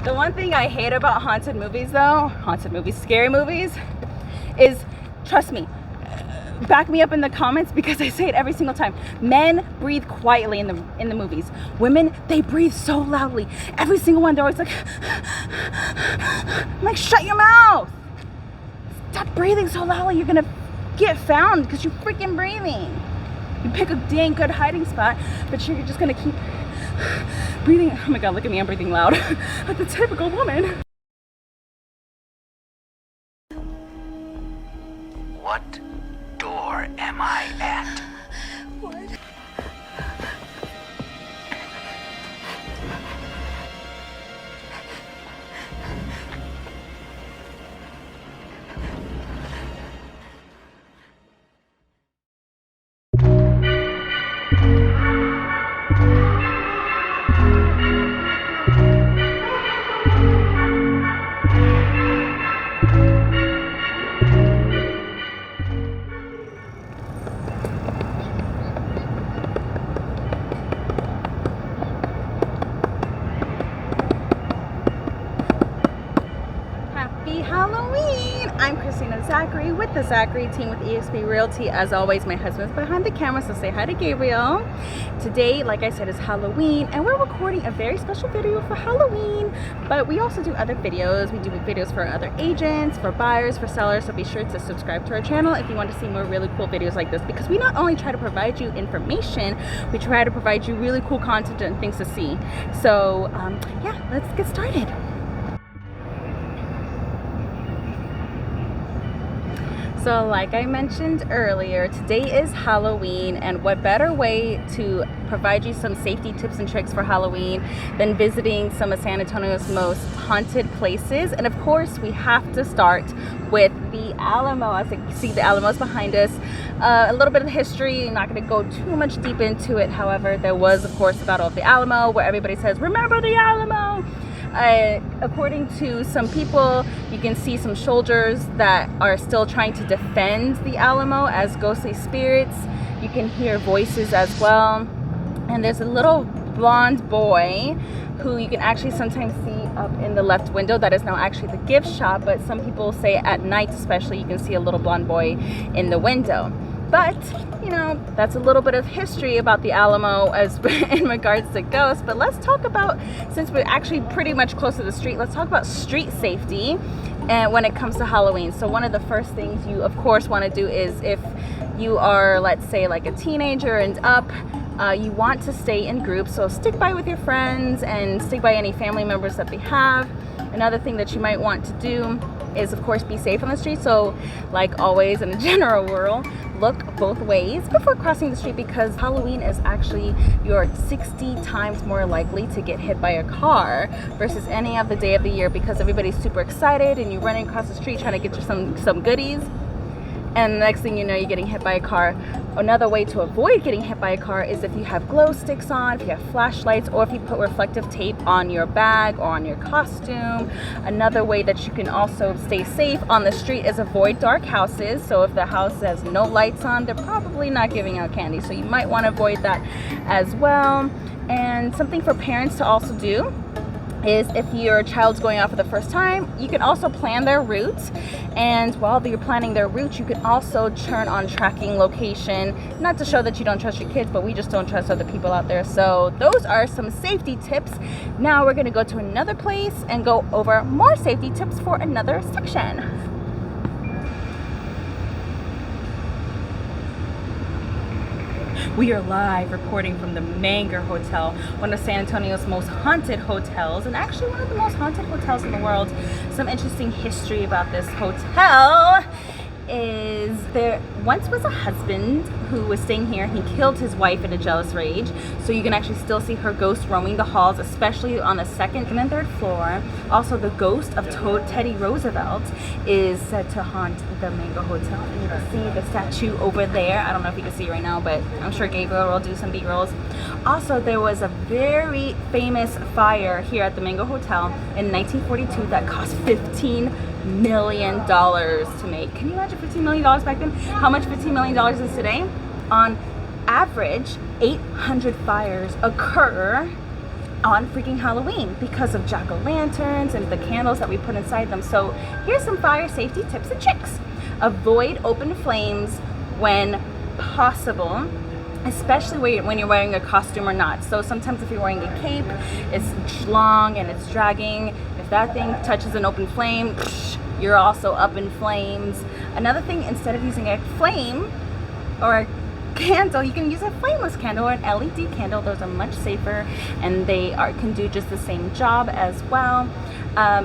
The one thing I hate about haunted movies though, scary movies, is, trust me, back me up in the comments because I say it every single time. Men breathe quietly in the movies. Women, they breathe so loudly. Every single one, they're always like, I'm like, shut your mouth. Stop breathing so loudly. You're gonna get found because you're freaking breathing. You pick a dang good hiding spot, but you're just gonna keep breathing. Oh my God, look at me, I'm breathing loud. Like the typical woman. What door am I at? What? Happy Halloween! I'm Kristina Zachary with the Zachary team with eXp Realty. As always, my husband's behind the camera, so say hi to Gabriel. Today, like I said, is Halloween, and we're recording a very special video for Halloween, but we also do other videos. We do videos for other agents, for buyers, for sellers, so be sure to subscribe to our channel if you want to see more really cool videos like this, because we not only try to provide you information, we try to provide you really cool content and things to see. So, yeah, let's get started. So like I mentioned earlier, today is Halloween, and what better way to provide you some safety tips and tricks for Halloween than visiting some of San Antonio's most haunted places. And of course, we have to start with the Alamo. As you can see, the Alamo's behind us. A little bit of the history, I'm not going to go too much deep into it. However, there was, of course, the Battle of the Alamo, where everybody says, remember the Alamo! According to some people, you can see some soldiers that are still trying to defend the Alamo as ghostly spirits. You can hear voices as well. And there's a little blonde boy who you can actually sometimes see up in the left window. That is now actually the gift shop, but some people say at night especially you can see a little blonde boy in the window. But, you know, that's a little bit of history about the Alamo as in regards to ghosts. But let's talk about, since we're actually pretty much close to the street, let's talk about street safety and when it comes to Halloween. So one of the first things you, of course, want to do is if you are, let's say, like a teenager and up, you want to stay in groups. So stick by with your friends and stick by any family members that they have. Another thing that you might want to do is, of course, be safe on the street. So like always in the general world, look both ways before crossing the street, because Halloween is actually you're 60 times more likely to get hit by a car versus any other day of the year, because everybody's super excited and you're running across the street trying to get you some goodies, and the next thing you know, you're getting hit by a car. Another way to avoid getting hit by a car is if you have glow sticks on, if you have flashlights, or if you put reflective tape on your bag or on your costume. Another way that you can also stay safe on the street is avoid dark houses. So if the house has no lights on, they're probably not giving out candy, so you might want to avoid that as well. And something for parents to also do is if your child's going out for the first time, you can also plan their route. And while you're planning their route, you can also turn on tracking location, not to show that you don't trust your kids, but we just don't trust other people out there. So those are some safety tips. Now we're going to go to another place and go over more safety tips for another section. We are live reporting from the Manor Hotel, one of San Antonio's most haunted hotels, and actually one of the most haunted hotels in the world. Some interesting history about this hotel is there once was a husband who was staying here. He killed his wife in a jealous rage, so you can actually still see her ghost roaming the halls, especially on the second and then third floor. Also, the ghost of Teddy Roosevelt is said to haunt the Manor Hotel, and you can see the statue over there. I don't know if you can see it right now, but I'm sure Gabriel will do some B-rolls. Also, there was a very famous fire here at the Manor Hotel in 1942 that cost $15 million to make. Can you imagine $15 million back then? How much $15 million is today? On average, 800 fires occur on freaking Halloween because of jack-o'-lanterns and the candles that we put inside them. So here's some fire safety tips and tricks. Avoid open flames when possible, especially when you're wearing a costume or not. So sometimes if you're wearing a cape, it's long and it's dragging. If that thing touches an open flame, you're also up in flames. Another thing, instead of using a flame or a candle, you can use a flameless candle or an LED candle. Those are much safer, and they can do just the same job as well.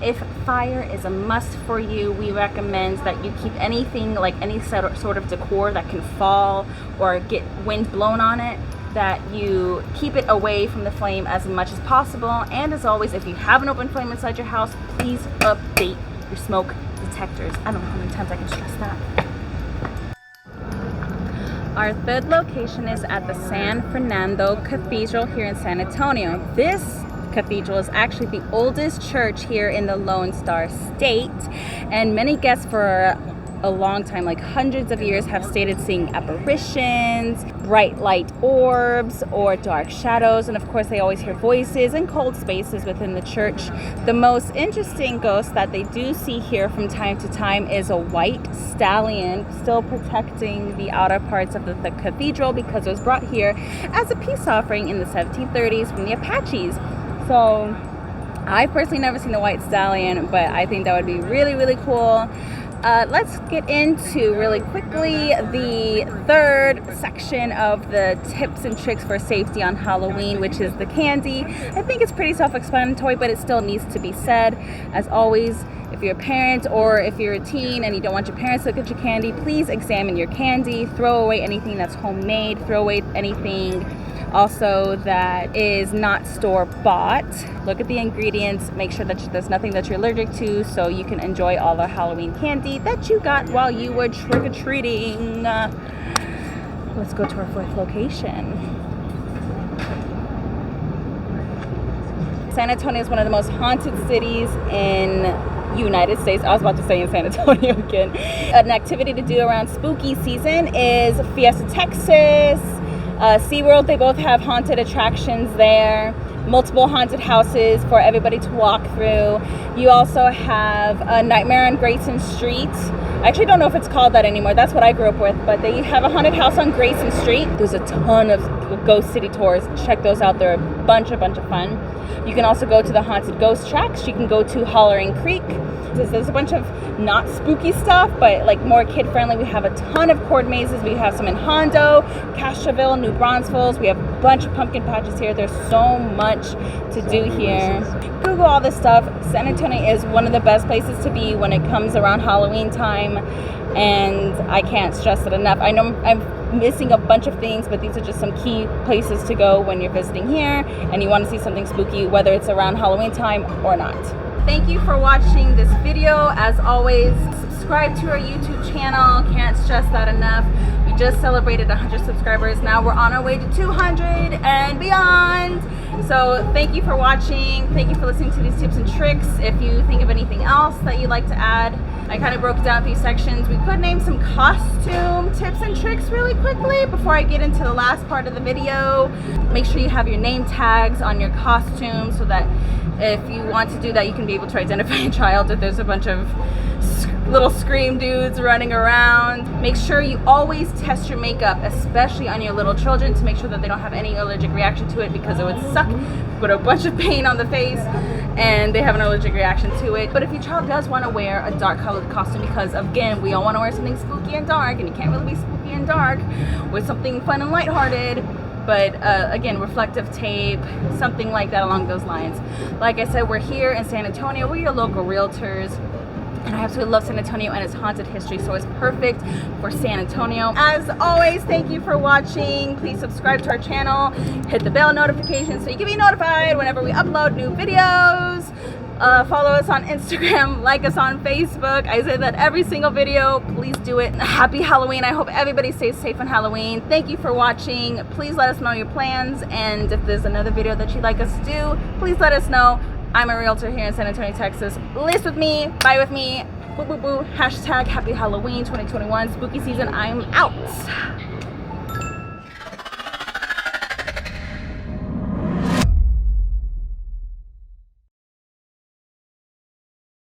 If fire is a must for you, we recommend that you keep anything, like any sort of decor that can fall or get wind blown on it, that you keep it away from the flame as much as possible. And as always, if you have an open flame inside your house, please update your smoke detectors. I don't know how many times I can stress that. Our third location is at the San Fernando Cathedral here in San Antonio. This cathedral is actually the oldest church here in the Lone Star State, and many guests for a long time, like hundreds of years, have stated seeing apparitions, bright light orbs, or dark shadows, and of course they always hear voices and cold spaces within the church. The most interesting ghost that they do see here from time to time is a white stallion, still protecting the outer parts of the cathedral because it was brought here as a peace offering in the 1730s from the Apaches. So I've personally never seen a white stallion, but I think that would be really, really cool. Let's get into really quickly the third section of the tips and tricks for safety on Halloween, which is the candy. I think it's pretty self-explanatory, but it still needs to be said. As always, if you're a parent or if you're a teen and you don't want your parents to look at your candy, please examine your candy. Throw away anything that's homemade. Throw away anything also that is not store-bought. Look at the ingredients, make sure that there's nothing that you're allergic to, so you can enjoy all the Halloween candy that you got while you were trick-or-treating. Let's go to our fourth location. San Antonio is one of the most haunted cities in United States. I was about to say in San Antonio again. An activity to do around spooky season is Fiesta Texas, SeaWorld. They both have haunted attractions there, multiple haunted houses for everybody to walk through. You also have a Nightmare on Grayson Street. I actually don't know if it's called that anymore. That's what I grew up with, but they have a haunted house on Grayson Street. There's a ton of ghost city tours. Check those out. They're a bunch of fun. You can also go to the haunted ghost tracks. You can go to Hollering Creek. There's a bunch of not spooky stuff, but like more kid friendly. We have a ton of cord mazes. We have some in Hondo, Castroville, New Braunfels. We have a bunch of pumpkin patches here. There's so much to do here. Google all this stuff. San Antonio is one of the best places to be when it comes around Halloween time, and I can't stress it enough. I know I'm missing a bunch of things, but these are just some key places to go when you're visiting here and you want to see something spooky, whether it's around Halloween time or not. Thank you for watching this video. As always, subscribe to our YouTube channel. Can't stress that enough. We just celebrated 100 subscribers. Now we're on our way to 200 and beyond. So thank you for watching. Thank you for listening to these tips and tricks. If you think of anything else that you'd like to add, I kind of broke it down a few sections. We could name some costume tips and tricks really quickly before I get into the last part of the video. Make sure you have your name tags on your costume so that if you want to do that, you can be able to identify a child if there's a bunch of little scream dudes running around. Make sure you always test your makeup, especially on your little children, to make sure that they don't have any allergic reaction to it, because it would suck to put a bunch of paint on the face and they have an allergic reaction to it. But if your child does want to wear a dark colored costume, because again, we all want to wear something spooky and dark, and you can't really be spooky and dark with something fun and lighthearted, but again, reflective tape, something like that along those lines. Like I said, we're here in San Antonio. We're your local realtors, and I absolutely love San Antonio and its haunted history, so it's perfect for San Antonio. As always, thank you for watching. Please subscribe to our channel, hit the bell notification so you can be notified whenever we upload new videos. Follow us on Instagram, like us on Facebook. I say that every single video. Please do it. Happy Halloween. I hope everybody stays safe on Halloween. Thank you for watching. Please let us know your plans, and if there's another video that you'd like us to do, please let us know. I'm a realtor here in San Antonio, Texas. List with me, buy with me. Boo boo boo. Hashtag Happy Halloween 2021 spooky season. I'm out.